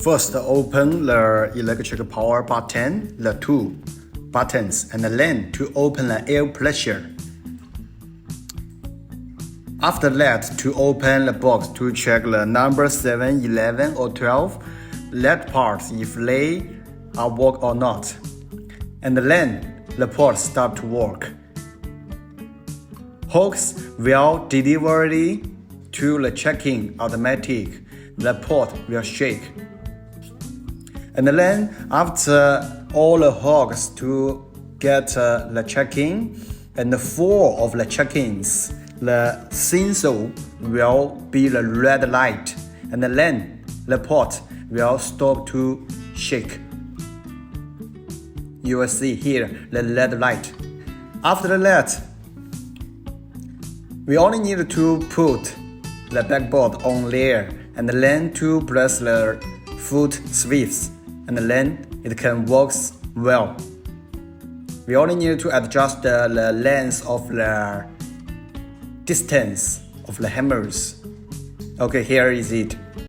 First, open the electric power button, the two buttons, and then to open the air pressure. After that, to open the box to check the number 7, 11, or 12, LED parts if they are work or not. And then the port start to work. Hooks will deliver to the check-in automatic. The port will shake. And then after all the hooks to get the check-in, and 4 of the check-ins, the sensor will be the red light, and then the port will stop to shake. You will see here the red light. After that, we only need to put the backboard on there, and then to press the foot switch, and then it can work well. We only need to adjust the length of the distance of the hammers. Okay, here is it.